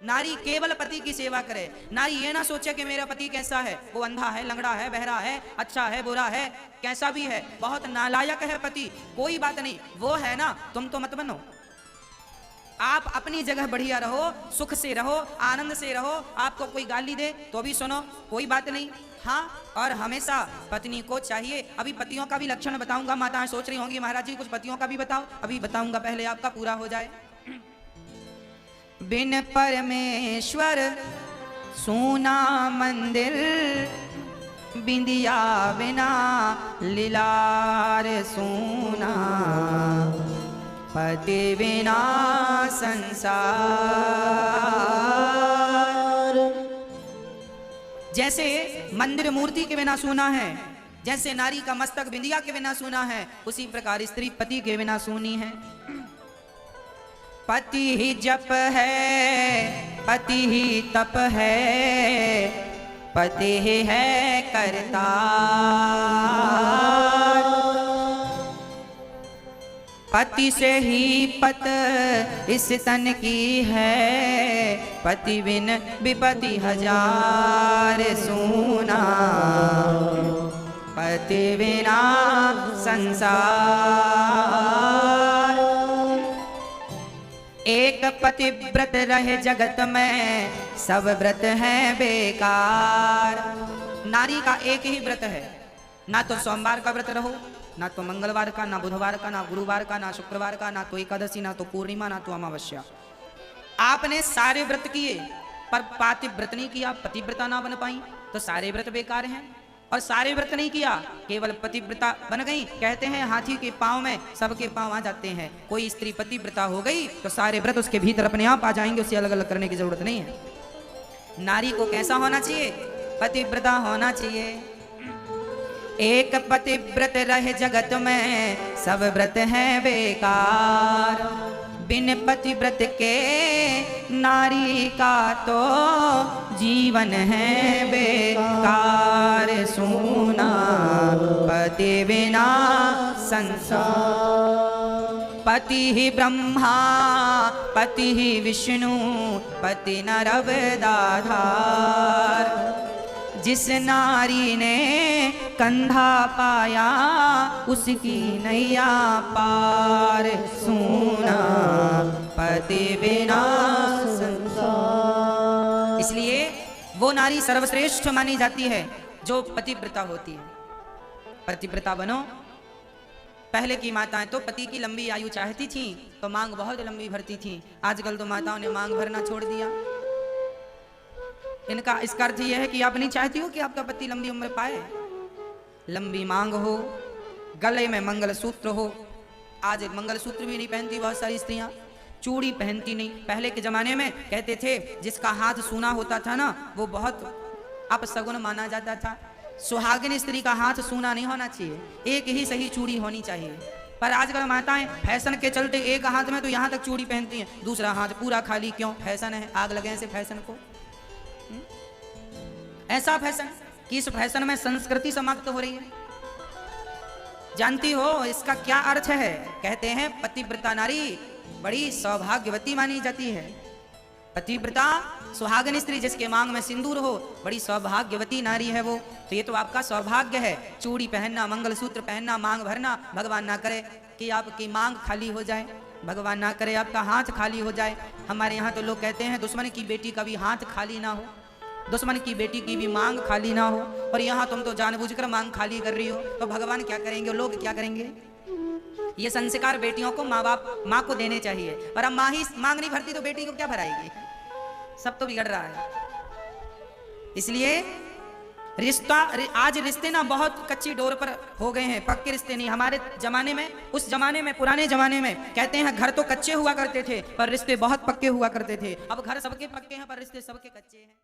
नारी केवल पति की सेवा करे। नारी ये ना सोचे कि मेरा पति कैसा है, वो अंधा है, लंगड़ा है, बहरा है, अच्छा है, बुरा है, कैसा भी है, बहुत नालायक है पति, कोई बात नहीं, वो है ना, तुम तो मत बनो। आप अपनी जगह बढ़िया रहो, सुख से रहो, आनंद से रहो। आपको कोई गाली दे तो भी सुनो, कोई बात नहीं। हाँ, और हमेशा पत्नी को चाहिए। अभी पतियों का भी लक्षण बताऊंगा। माताएं सोच रही होंगी महाराज जी कुछ पतियों का भी बताओ। अभी बताऊंगा, पहले आपका पूरा हो जाए। बिन परमेश्वर सोना मंदिर, बिंदिया बिना लीलार सोना, पति बिना संसार। जैसे मंदिर मूर्ति के बिना सोना है, जैसे नारी का मस्तक बिंदिया के बिना सोना है, उसी प्रकार स्त्री पति के बिना सोनी है। पति ही जप है, पति ही तप है, पति ही है करता। पति से ही पत इस तन की है, पति बिन विपति हजार सोना, पति बिना संसार। एक पतिव्रत रहे जगत में, सब व्रत हैं बेकार। नारी का एक ही व्रत है, ना तो सोमवार का व्रत रहो, ना तो मंगलवार का, ना बुधवार का, ना गुरुवार का, ना शुक्रवार का, ना तो एकादशी, ना तो पूर्णिमा, ना तो अमावस्या। आपने सारे व्रत किए पर पातिव्रत नहीं किया, पतिव्रता ना बन पाई, तो सारे व्रत बेकार हैं। और सारे व्रत नहीं किया, केवल पतिव्रता बन गई। कहते हैं हाथी के पांव में सबके पांव आ जाते हैं। कोई स्त्री पतिव्रता हो गई तो सारे व्रत उसके भीतर अपने आप आ जाएंगे, उसे अलग अलग करने की जरूरत नहीं है। नारी को कैसा होना चाहिए? पतिव्रता होना चाहिए। एक पतिव्रत रहे जगत में, सब व्रत हैं बेकार। बिन पतिव्रत के नारी का तो जीवन है बेकार सोना, पति बिना संसार। पति ही ब्रह्मा, पति ही विष्णु, पति नरवदाधार। जिस नारी ने कंधा पाया, उसकी नैया पार सोना, पति बिना संसार। इसलिए वो नारी सर्वश्रेष्ठ मानी जाती है जो पतिव्रता होती है। पतिव्रता बनो। पहले की माताएं तो पति की लंबी आयु चाहती थी तो मांग बहुत लंबी भरती थी। आजकल तो माताओं ने मांग भरना छोड़ दिया। इनका इसका अर्थ यह है कि आप नहीं चाहती हो कि आपका पति लंबी उम्र पाए, लंबी मांग हो, गले में मंगलसूत्र हो। आज मंगलसूत्र भी नहीं पहनती बहुत सारी स्त्रियां, चूड़ी पहनती नहीं। पहले के जमाने में कहते थे जिसका हाथ सूना होता था ना, वो बहुत अपशगुन माना जाता था। सुहागिन स्त्री का हाथ सूना नहीं होना चाहिए, एक ही सही चूड़ी होनी चाहिए। पर आजकल माताएं फैशन के चलते एक हाथ में तो यहाँ तक चूड़ी पहनती हैं, दूसरा हाथ पूरा खाली। क्यों? फैशन है, आग लगे ऐसे फैशन को। ऐसा फैशन कि इस फैशन में संस्कृति समाप्त हो रही है। जानती हो इसका क्या अर्थ है? कहते हैं पतिव्रता नारी बड़ी सौभाग्यवती मानी जाती है। पतिव्रता सुहागन स्त्री जिसके मांग में सिंदूर हो, बड़ी सौभाग्यवती नारी है वो। तो ये तो आपका सौभाग्य है। चूड़ी पहनना, मंगलसूत्र पहनना, मांग भरना। भगवान ना करे कि आपकी मांग खाली हो जाए, भगवान ना करे आपका हाथ खाली हो जाए। हमारे यहाँ तो लोग कहते हैं दुश्मन की बेटी का भी हाथ खाली ना हो, दुश्मन की बेटी की भी मांग खाली ना हो। और यहाँ तुम तो जानबूझकर मांग खाली कर रही हो, तो भगवान क्या करेंगे, लोग क्या करेंगे? ये संस्कार बेटियों को माँ को देने चाहिए। और अब माँ ही मांग नहीं भरती तो बेटी को क्या भराएगी? सब तो बिगड़ रहा है। इसलिए रिश्ता, आज रिश्ते ना बहुत कच्ची डोर पर हो गए हैं, पक्के रिश्ते नहीं। हमारे जमाने में, उस जमाने में, पुराने जमाने में कहते हैं घर तो कच्चे हुआ करते थे पर रिश्ते बहुत पक्के हुआ करते थे। अब घर सबके पक्के हैं पर रिश्ते सबके कच्चे हैं।